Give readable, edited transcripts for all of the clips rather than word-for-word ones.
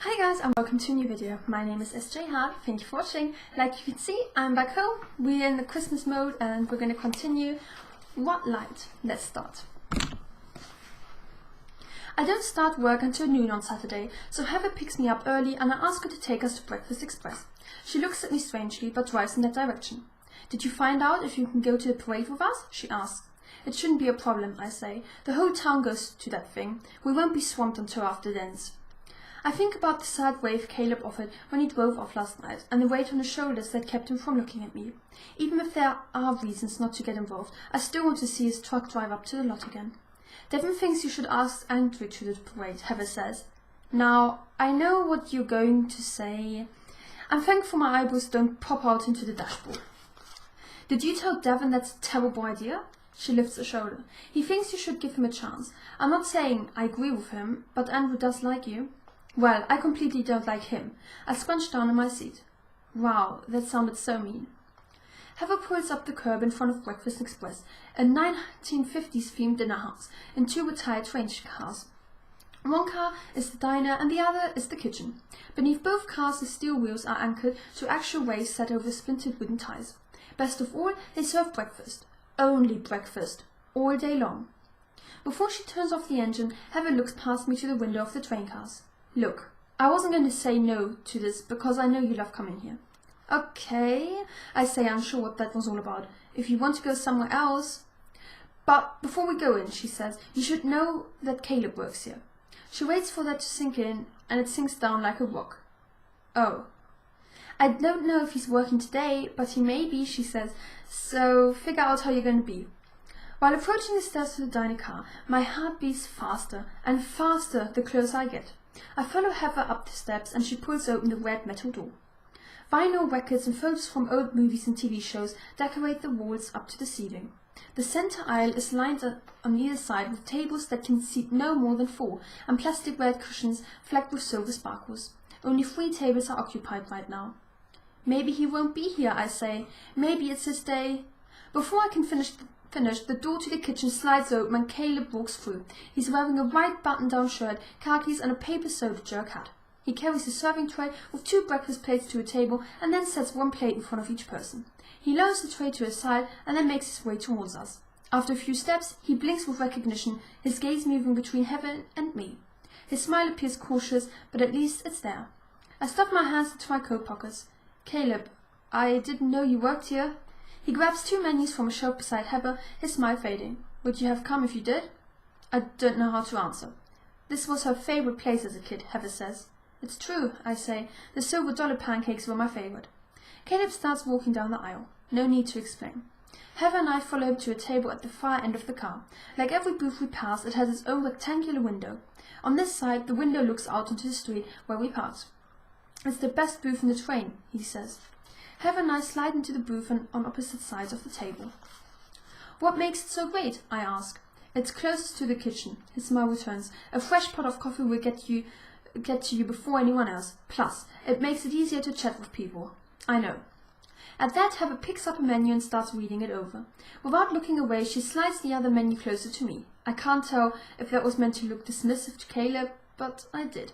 Hi guys and welcome to a new video. My name is SJ Hart. Thank you for watching. Like you can see, I'm back home. We're in the Christmas mode and we're going to continue. What light? Let's start. I don't start work until noon on Saturday, so Heather picks me up early and I ask her to take us to Breakfast Express. She looks at me strangely but drives in that direction. Did you find out if you can go to the parade with us? She asks. It shouldn't be a problem, I say. The whole town goes to that thing. We won't be swamped until after dance. I think about the sad wave Caleb offered when he drove off last night, and the weight on his shoulders that kept him from looking at me. Even if there are reasons not to get involved, I still want to see his truck drive up to the lot again. Devin thinks you should ask Andrew to the parade, Heather says. Now, I know what you're going to say. I'm thankful my eyebrows don't pop out into the dashboard. Did you tell Devin that's a terrible idea? She lifts a shoulder. He thinks you should give him a chance. I'm not saying I agree with him, but Andrew does like you. Well, I completely don't like him. I scrunch down in my seat. Wow, that sounded so mean. Heather pulls up the curb in front of Breakfast Express, a 1950s themed dinner house, and two retired train cars. One car is the diner and the other is the kitchen. Beneath both cars the steel wheels are anchored to actual ways set over splintered wooden ties. Best of all, they serve breakfast. Only breakfast. All day long. Before she turns off the engine, Heather looks past me to the window of the train cars. Look, I wasn't going to say no to this because I know you love coming here. Okay, I say, unsure what that was all about. If you want to go somewhere else. But before we go in, she says, you should know that Caleb works here. She waits for that to sink in and it sinks down like a rock. Oh. I don't know if he's working today, but he may be, she says, so figure out how you're going to be. While approaching the stairs to the diner car, my heart beats faster and faster the closer I get. I follow Heather up the steps and she pulls open the red metal door. Vinyl records and photos from old movies and TV shows decorate the walls up to the ceiling. The center aisle is lined on either side with tables that can seat no more than 4 and plastic red cushions flecked with silver sparkles. Only 3 tables are occupied right now. Maybe he won't be here, I say. Maybe it's his day. Before I can finish, the door to the kitchen slides open and Caleb walks through. He's wearing a white button-down shirt, khakis and a paper soda jerk hat. He carries a serving tray with 2 breakfast plates to a table and then sets 1 plate in front of each person. He lowers the tray to his side and then makes his way towards us. After a few steps, he blinks with recognition, his gaze moving between Heather and me. His smile appears cautious, but at least it's there. I stuff my hands into my coat pockets. Caleb, I didn't know you worked here. He grabs 2 menus from a shelf beside Heather, his smile fading. Would you have come if you did? I don't know how to answer. This was her favorite place as a kid, Heather says. It's true, I say. The silver dollar pancakes were my favorite. Caleb starts walking down the aisle. No need to explain. Heather and I follow him to a table at the far end of the car. Like every booth we pass, it has its own rectangular window. On this side, the window looks out onto the street where we pass. It's the best booth in the train, he says. Heather and I slide into the booth on opposite sides of the table. What makes it so great? I ask. It's closest to the kitchen, his smile returns. A fresh pot of coffee will get to you before anyone else. Plus, it makes it easier to chat with people. I know. At that, Heather picks up a menu and starts reading it over. Without looking away, she slides the other menu closer to me. I can't tell if that was meant to look dismissive to Caleb, but I did.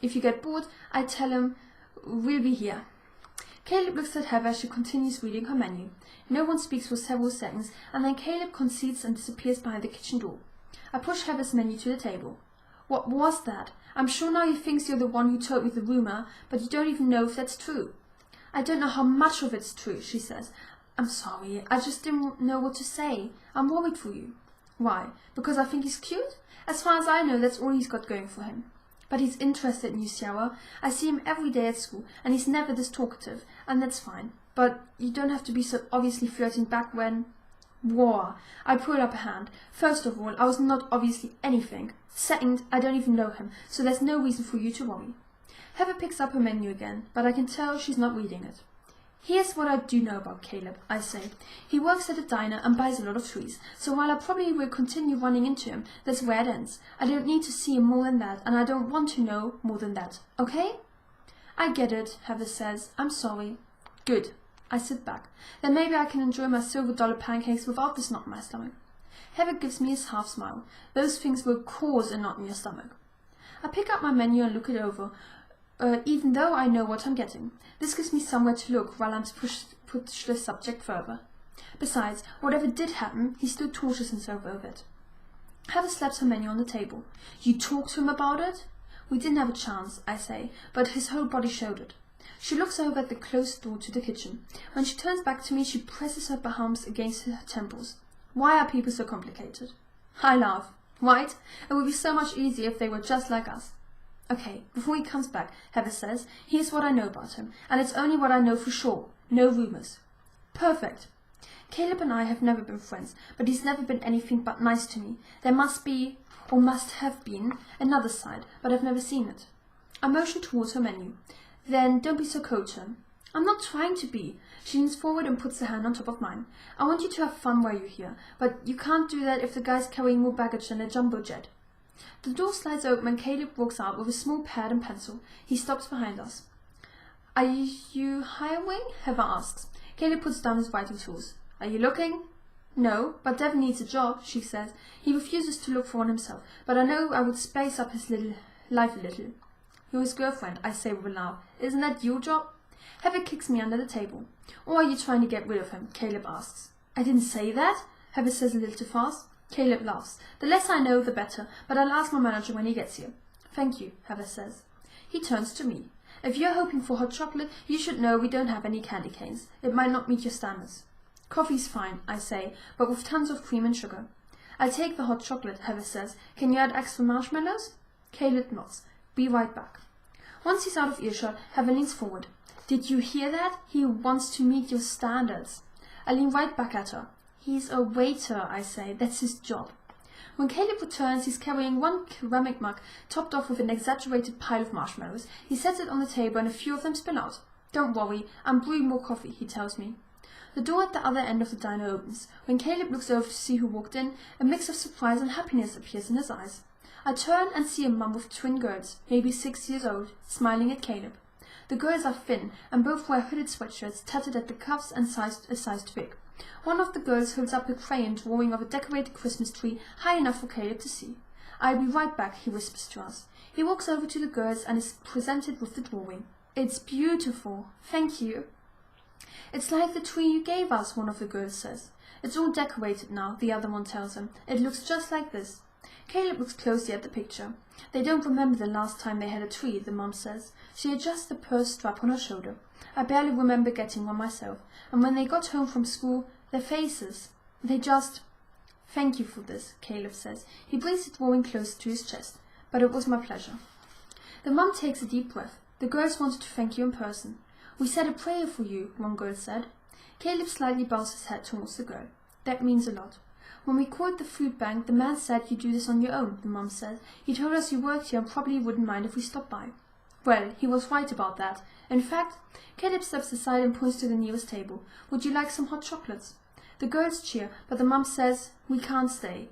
If you get bored, I tell him, we'll be here. Caleb looks at Heather as she continues reading her menu. No one speaks for several seconds, and then Caleb concedes and disappears behind the kitchen door. I push Heather's menu to the table. What was that? I'm sure now he thinks you're the one who told me the rumor, but you don't even know if that's true. I don't know how much of it's true, she says. I'm sorry, I just didn't know what to say. I'm worried for you. Why? Because I think he's cute? As far as I know, that's all he's got going for him. But he's interested in you, Sierra. I see him every day at school, and he's never this talkative, and that's fine. But you don't have to be so obviously flirting back when... War. I pull up a hand. First of all, I was not obviously anything. Second, I don't even know him, so there's no reason for you to worry. Heather picks up her menu again, but I can tell she's not reading it. Here's what I do know about Caleb, I say. He works at a diner and buys a lot of trees, so while I probably will continue running into him, that's where it ends. I don't need to see him more than that, and I don't want to know more than that, okay? I get it, Heather says. I'm sorry. Good. I sit back. Then maybe I can enjoy my silver dollar pancakes without this knot in my stomach. Heather gives me a half smile. Those things will cause a knot in your stomach. I pick up my menu and look it over. even though I know what I'm getting. This gives me somewhere to look while I'm push the subject further. Besides, whatever did happen, he still tortures himself over it. Heather slaps her menu on the table. You talked to him about it? We didn't have a chance, I say, but his whole body showed it. She looks over at the closed door to the kitchen. When she turns back to me, she presses her palms against her temples. Why are people so complicated? I laugh. Right? It would be so much easier if they were just like us. Okay, before he comes back, Heather says, here's what I know about him, and it's only what I know for sure. No rumours. Perfect. Caleb and I have never been friends, but he's never been anything but nice to me. There must be, or must have been, another side, but I've never seen it. I motion towards her menu. Then don't be so cold, Tim. I'm not trying to be. She leans forward and puts her hand on top of mine. I want you to have fun while you're here, but you can't do that if the guy's carrying more baggage than a jumbo jet. The door slides open and Caleb walks out with a small pad and pencil. He stops behind us. Are you hiring? Heather asks. Caleb puts down his writing tools. Are you looking? No, but Devon needs a job, she says. He refuses to look for one himself, but I know I would spice up his life a little. You're his girlfriend, I say with a laugh. Isn't that your job? Heather kicks me under the table. Or are you trying to get rid of him? Caleb asks. I didn't say that, Heather says a little too fast. Caleb laughs. The less I know, the better, but I'll ask my manager when he gets here. Thank you, Heather says. He turns to me. If you're hoping for hot chocolate, you should know we don't have any candy canes. It might not meet your standards. Coffee's fine, I say, but with tons of cream and sugar. I'll take the hot chocolate, Heather says. Can you add extra marshmallows? Caleb nods. Be right back. Once he's out of earshot, Heather leans forward. Did you hear that? He wants to meet your standards. I lean right back at her. He's a waiter, I say. That's his job. When Caleb returns, he's carrying one ceramic mug topped off with an exaggerated pile of marshmallows. He sets it on the table and a few of them spill out. Don't worry, I'm brewing more coffee, he tells me. The door at the other end of the diner opens. When Caleb looks over to see who walked in, a mix of surprise and happiness appears in his eyes. I turn and see a mum with twin girls, maybe 6 years old, smiling at Caleb. The girls are thin, and both wear hooded sweatshirts tattered at the cuffs and sized big. One of the girls holds up a crayon drawing of a decorated Christmas tree high enough for Caleb to see. I'll be right back, he whispers to us. He walks over to the girls and is presented with the drawing. It's beautiful. Thank you. It's like the tree you gave us, one of the girls says. It's all decorated now, the other one tells him. It looks just like this. Caleb looks closely at the picture. They don't remember the last time they had a tree, the mum says. She adjusts the purse strap on her shoulder. I barely remember getting one myself. And when they got home from school, their faces, they just... Thank you for this, Caleb says. He brings the drawing closer to his chest. But it was my pleasure. The mum takes a deep breath. The girls wanted to thank you in person. We said a prayer for you, one girl said. Caleb slightly bows his head towards the girl. That means a lot. When we called the food bank, the man said you do this on your own, the mum said. He told us you worked here and probably wouldn't mind if we stopped by. Well, he was right about that. In fact, Caleb steps aside and points to the nearest table. Would you like some hot chocolates? The girls cheer, but the mum says, we can't stay.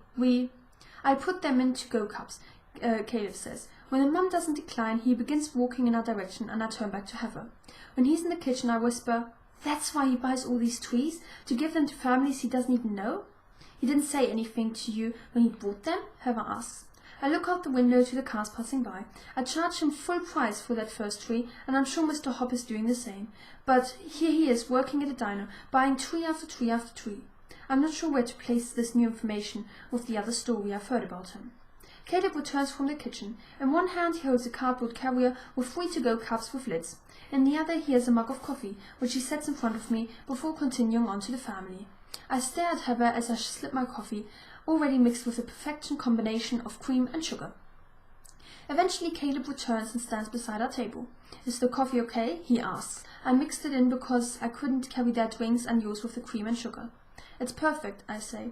I put them in to-go cups, Caleb says. When the mum doesn't decline, he begins walking in our direction and I turn back to Heather. When he's in the kitchen, I whisper, that's why he buys all these trees? To give them to families he doesn't even know? He didn't say anything to you when he bought them? Heather asks. I look out the window to the cars passing by. I charge him full price for that first tree, and I'm sure Mr. Hop is doing the same. But here he is, working at a diner, buying tree after tree after tree. I'm not sure where to place this new information with the other story I've heard about him. Caleb returns from the kitchen. In one hand he holds a cardboard carrier with 3 to-go cups with lids. In the other he has a mug of coffee, which he sets in front of me before continuing on to the family. I stare at Heather as I slip my coffee, already mixed with a perfection combination of cream and sugar. Eventually Caleb returns and stands beside our table. Is the coffee okay? He asks. I mixed it in because I couldn't carry their drinks and yours with the cream and sugar. It's perfect, I say.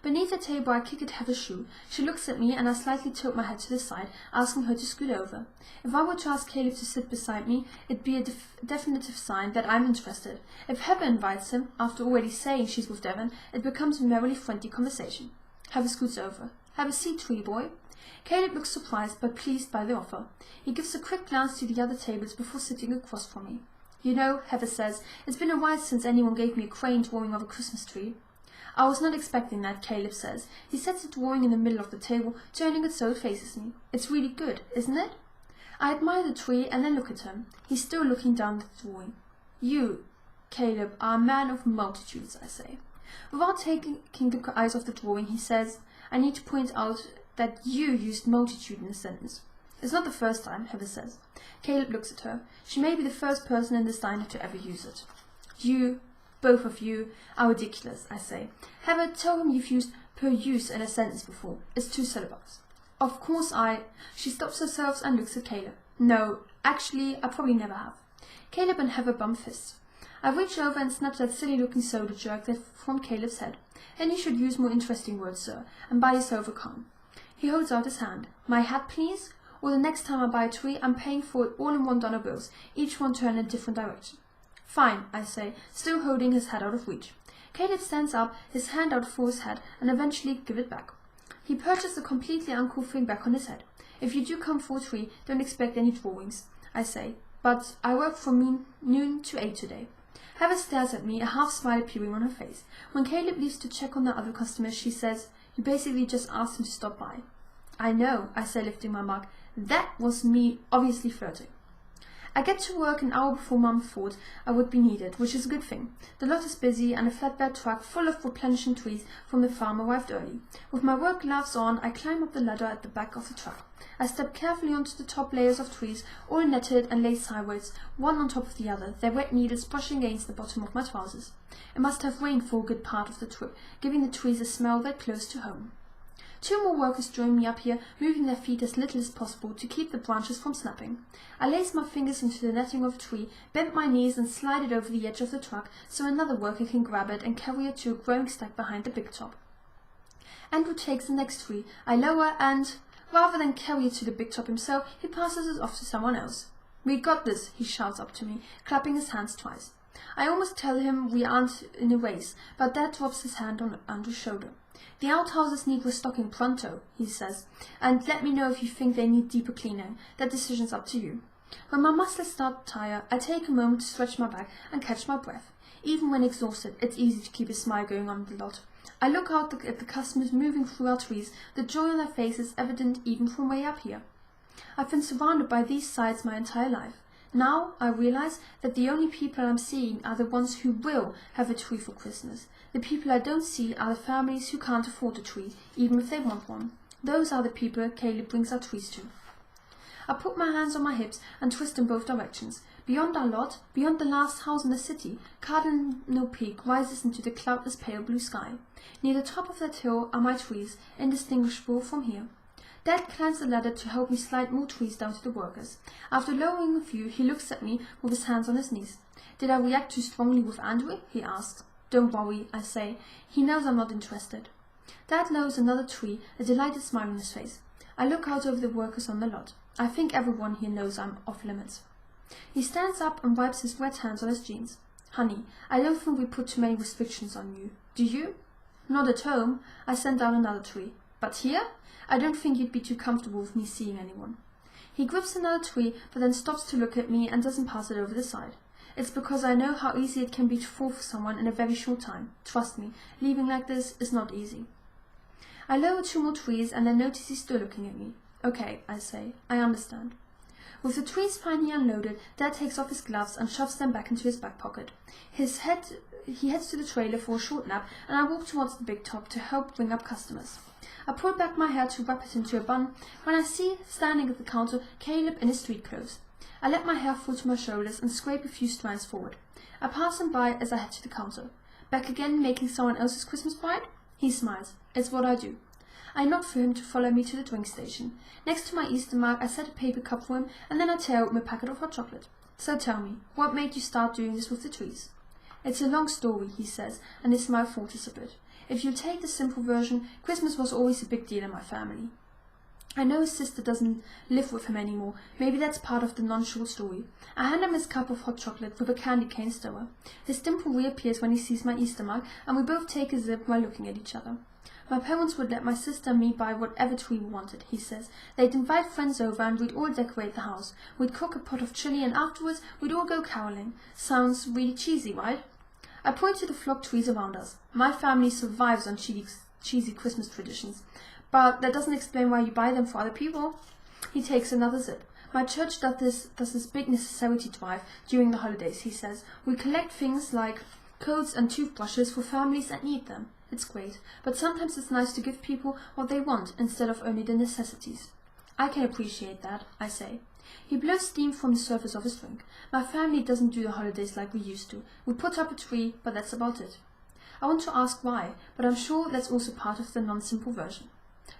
Beneath the table I kick at Heather's shoe. She looks at me and I slightly tilt my head to the side, asking her to scoot over. If I were to ask Caleb to sit beside me, it'd be a definitive sign that I'm interested. If Heather invites him, after already saying she's with Devon, it becomes a merrily friendly conversation. Heather scoots over. Have a seat, tree boy. Caleb looks surprised but pleased by the offer. He gives a quick glance to the other tables before sitting across from me. You know, Heather says, it's been a while since anyone gave me a crane drawing of a Christmas tree. I was not expecting that, Caleb says. He sets the drawing in the middle of the table, turning it so it faces me. It's really good, isn't it? I admire the tree and then look at him. He's still looking down at the drawing. You, Caleb, are a man of multitudes, I say. Without taking the eyes off the drawing, he says, I need to point out that you used multitude in the sentence. It's not the first time, Heather says. Caleb looks at her. She may be the first person in this diner to ever use it. You, both of you, are ridiculous, I say. Heather, tell him you've used per use in a sentence before. It's 2 syllables. Of course She stops herself and looks at Caleb. No, actually, I probably never have. Caleb and Heather bump fists. I reach over and snatch that silly-looking soda jerk that formed Caleb's head. And you should use more interesting words, sir, and buy yourself a calm. He holds out his hand. My hat, please? Or the next time I buy a tree, I'm paying for it all in $1 bills, each one turned in a different direction. Fine, I say, still holding his hat out of reach. Caleb stands up, his hand out for his hat, and eventually give it back. He perches the completely uncool thing back on his head. If you do come for a tree, don't expect any drawings, I say. But I work from noon to 8 today. Heather stares at me, a half-smile appearing on her face. When Caleb leaves to check on the other customers, she says, You basically just asked him to stop by. I know, I say, lifting my mug. That was me obviously flirting. I get to work an hour before Mum thought I would be needed, which is a good thing. The lot is busy and a flatbed truck full of replenishing trees from the farm arrived early. With my work gloves on, I climb up the ladder at the back of the truck. I step carefully onto the top layers of trees, all netted and laid sideways, one on top of the other, their wet needles brushing against the bottom of my trousers. It must have rained for a good part of the trip, giving the trees a smell that close to home. 2 more workers join me up here, moving their feet as little as possible to keep the branches from snapping. I lace my fingers into the netting of a tree, bend my knees and slide it over the edge of the truck so another worker can grab it and carry it to a growing stack behind the big top. Andrew takes the next tree. I lower and, rather than carry it to the big top himself, he passes it off to someone else. We got this, he shouts up to me, clapping his hands twice. I almost tell him we aren't in a race, but Dad drops his hand on Andrew's shoulder. The outhouses need restocking pronto, he says, and let me know if you think they need deeper cleaning. That decision's up to you. When my muscles start to tire, I take a moment to stretch my back and catch my breath. Even when exhausted, it's easy to keep a smile going on the lot. I look out at the customers moving through our trees, the joy on their faces evident even from way up here. I've been surrounded by these sights my entire life. Now I realize that the only people I'm seeing are the ones who will have a tree for Christmas. The people I don't see are the families who can't afford a tree, even if they want one. Those are the people Caleb brings our trees to. I put my hands on my hips and twist in both directions. Beyond our lot, beyond the last house in the city, Cardinal Peak rises into the cloudless pale blue sky. Near the top of that hill are my trees, indistinguishable from here. Dad climbs the ladder to help me slide more trees down to the workers. After lowering a few, he looks at me with his hands on his knees. Did I react too strongly with Andrew? He asks. Don't worry, I say. He knows I'm not interested. Dad lowers another tree, a delighted smile on his face. I look out over the workers on the lot. I think everyone here knows I'm off limits. He stands up and wipes his wet hands on his jeans. Honey, I don't think we put too many restrictions on you. Do you? Not at home. I sent down another tree. But here? I don't think you'd be too comfortable with me seeing anyone. He grips another tree, but then stops to look at me and doesn't pass it over the side. It's because I know how easy it can be to fall for someone in a very short time. Trust me, leaving like this is not easy. I lower 2 more trees and then notice he's still looking at me. Okay, I say, I understand. With the trees finally unloaded, Dad takes off his gloves and shoves them back into his back pocket. He heads to the trailer for a short nap, and I walk towards the big top to help bring up customers. I pull back my hair to wrap it into a bun when I see, standing at the counter, Caleb in his street clothes. I let my hair fall to my shoulders and scrape a few strands forward. I pass him by as I head to the counter. Back again, making someone else's Christmas bride? He smiles. It's what I do. I nod for him to follow me to the drink station. Next to my Easter mug, I set a paper cup for him, and then I tear open a packet of hot chocolate. So tell me, what made you start doing this with the trees? It's a long story, he says, and his smile falters a bit. If you take the simple version, Christmas was always a big deal in my family. I know his sister doesn't live with him anymore. Maybe that's part of the non-short story. I hand him his cup of hot chocolate with a candy cane stirrer. His dimple reappears when he sees my Easter mug, and we both take a sip while looking at each other. My parents would let my sister and me buy whatever tree we wanted, he says. They'd invite friends over and we'd all decorate the house. We'd cook a pot of chili and afterwards we'd all go caroling. Sounds really cheesy, right? I point to the flocked trees around us. My family survives on cheesy Christmas traditions. But that doesn't explain why you buy them for other people. He takes another sip. My church does this big necessity drive during the holidays, he says. We collect things like coats and toothbrushes for families that need them. It's great, but sometimes it's nice to give people what they want instead of only the necessities. I can appreciate that, I say. He blows steam from the surface of his drink. My family doesn't do the holidays like we used to. We put up a tree, but that's about it. I want to ask why, but I'm sure that's also part of the non-simple version.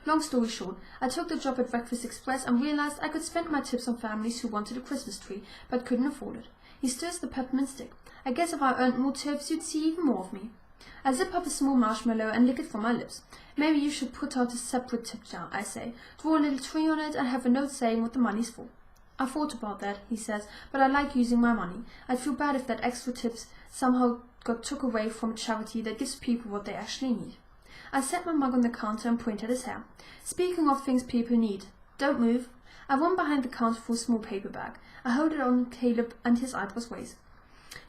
Long story short, I took the job at Breakfast Express and realized I could spend my tips on families who wanted a Christmas tree, but couldn't afford it. He stirs the peppermint stick. I guess if I earned more tips, you'd see even more of me. I zip up a small marshmallow and lick it from my lips. Maybe you should put out a separate tip jar, I say. Draw a little tree on it and have a note saying what the money's for. I thought about that, he says, but I like using my money. I'd feel bad if that extra tips somehow got took away from a charity that gives people what they actually need. I set my mug on the counter and point at his hair. Speaking of things people need, don't move. I run behind the counter for a small paper bag. I hold it on Caleb and his eyebrows raise.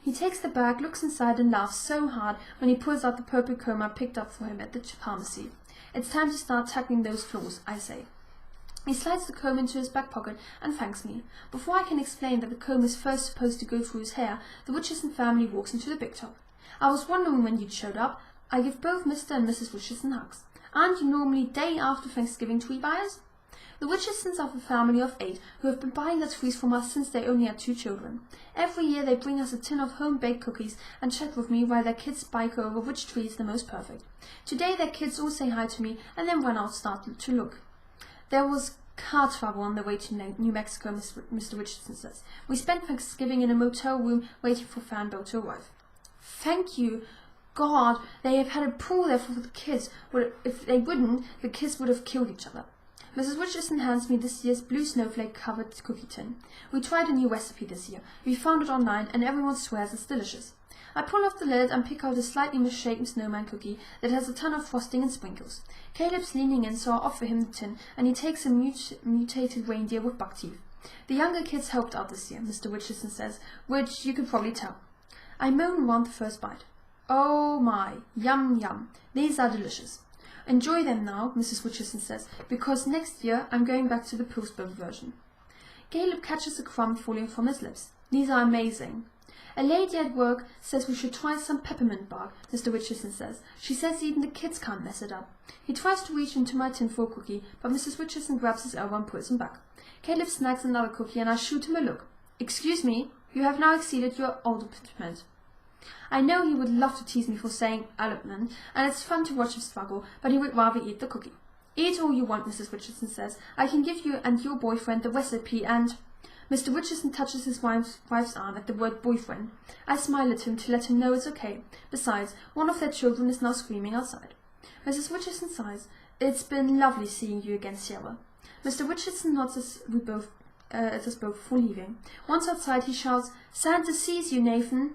He takes the bag, looks inside and laughs so hard when he pulls out the purple comb I picked up for him at the pharmacy. It's time to start tackling those claws, I say. He slides the comb into his back pocket and thanks me. Before I can explain that the comb is first supposed to go through his hair, the Richardson family walks into the big top. I was wondering when you'd showed up. I give both Mr. and Mrs. Richardson hugs. Aren't you normally day after Thanksgiving tree buyers? The Richardsons are a family of 8 who have been buying the trees from us since they only had 2 children. Every year they bring us a tin of home-baked cookies and chat with me while their kids spike over which tree is the most perfect. Today their kids all say hi to me and then run out start to look. There was car trouble on the way to New Mexico, Mr. Richardson says. We spent Thanksgiving in a motel room waiting for Fanbo to arrive. Thank you. God, they have had a pool there for the kids. If they wouldn't, the kids would have killed each other. Mrs. Richardson hands me this year's blue snowflake-covered cookie tin. We tried a new recipe this year. We found it online and everyone swears it's delicious. I pull off the lid and pick out a slightly misshapen snowman cookie that has a ton of frosting and sprinkles. Caleb's leaning in, so I offer him the tin, and he takes a mutated reindeer with buck teeth. The younger kids helped out this year, Mr. Richardson says, which you could probably tell. I moan around the first bite. Oh my, yum yum, these are delicious. Enjoy them now, Mrs. Richardson says, because next year I'm going back to the Pillsbury version. Caleb catches a crumb falling from his lips. These are amazing. A lady at work says we should try some peppermint bark, Mr. Richardson says. She says even the kids can't mess it up. He tries to reach into my tin for a cookie, but Mrs. Richardson grabs his elbow and pulls him back. Caleb snags another cookie and I shoot him a look. Excuse me, you have now exceeded your allotment. I know he would love to tease me for saying allotment, and it's fun to watch him struggle, but he would rather eat the cookie. Eat all you want, Mrs. Richardson says. I can give you and your boyfriend the recipe and... Mr. Richardson touches his wife's arm at the word boyfriend. I smile at him to let him know it's okay. Besides, one of their children is now screaming outside. Mrs. Richardson sighs. It's been lovely seeing you again, Sierra. Mr. Richardson nods as us both before leaving. Once outside, he shouts, Santa sees you, Nathan.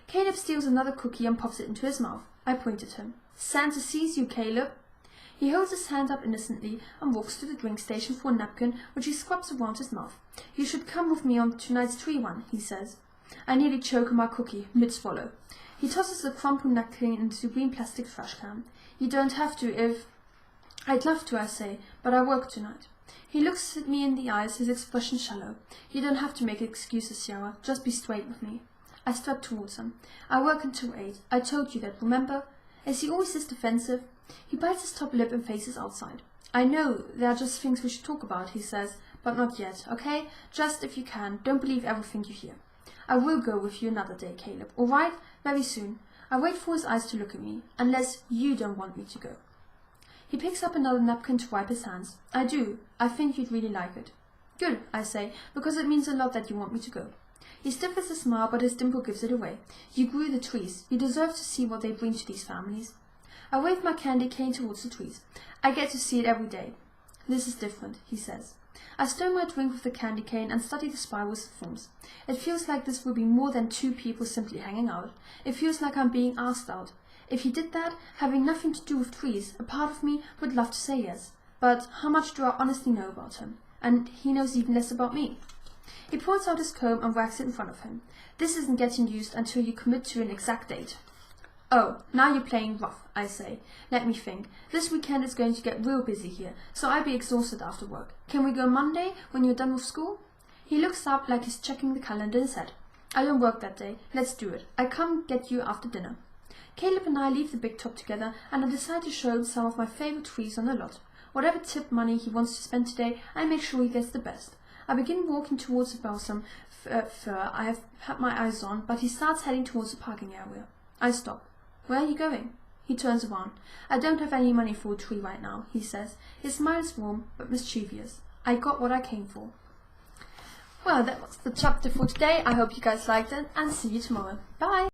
Caleb steals another cookie and pops it into his mouth. I point at him. Santa sees you, Caleb. He holds his hand up innocently and walks to the drink station for a napkin, which he scrubs around his mouth. You should come with me on tonight's tree run, he says. I nearly choke on my cookie, mid-swallow. He tosses the crumpled napkin into the green plastic trash can. You don't have to if... I'd love to, I say, but I work tonight. He looks at me in the eyes, his expression shallow. You don't have to make excuses, Sierra. Just be straight with me. I strut towards him. I work until 8. I told you that, remember? Is he always this defensive? He bites his top lip and faces outside. I know, there are just things we should talk about, he says, but not yet, okay? Just if you can, don't believe everything you hear. I will go with you another day, Caleb, all right? Very soon. I wait for his eyes to look at me, unless you don't want me to go. He picks up another napkin to wipe his hands. I do. I think you'd really like it. Good, I say, because it means a lot that you want me to go. He stiffens a smile, but his dimple gives it away. You grew the trees. You deserve to see what they bring to these families. I wave my candy cane towards the trees. I get to see it every day. This is different, he says. I stir my drink with the candy cane and study the spirals it forms. It feels like this will be more than 2 people simply hanging out. It feels like I'm being asked out. If he did that, having nothing to do with trees, a part of me would love to say yes. But how much do I honestly know about him? And he knows even less about me. He pulls out his comb and whacks it in front of him. This isn't getting used until you commit to an exact date. Oh, now you're playing rough, I say. Let me think. This weekend is going to get real busy here, so I'll be exhausted after work. Can we go Monday, when you're done with school? He looks up like he's checking the calendar in his head. I don't work that day. Let's do it. I come get you after dinner. Caleb and I leave the big top together, and I decide to show him some of my favorite trees on the lot. Whatever tip money he wants to spend today, I make sure he gets the best. I begin walking towards the balsam fir I have had my eyes on, but he starts heading towards the parking area. I stop. Where are you going? He turns around. I don't have any money for a tree right now, he says. His smile is warm, but mischievous. I got what I came for. Well, that was the chapter for today. I hope you guys liked it, and see you tomorrow. Bye!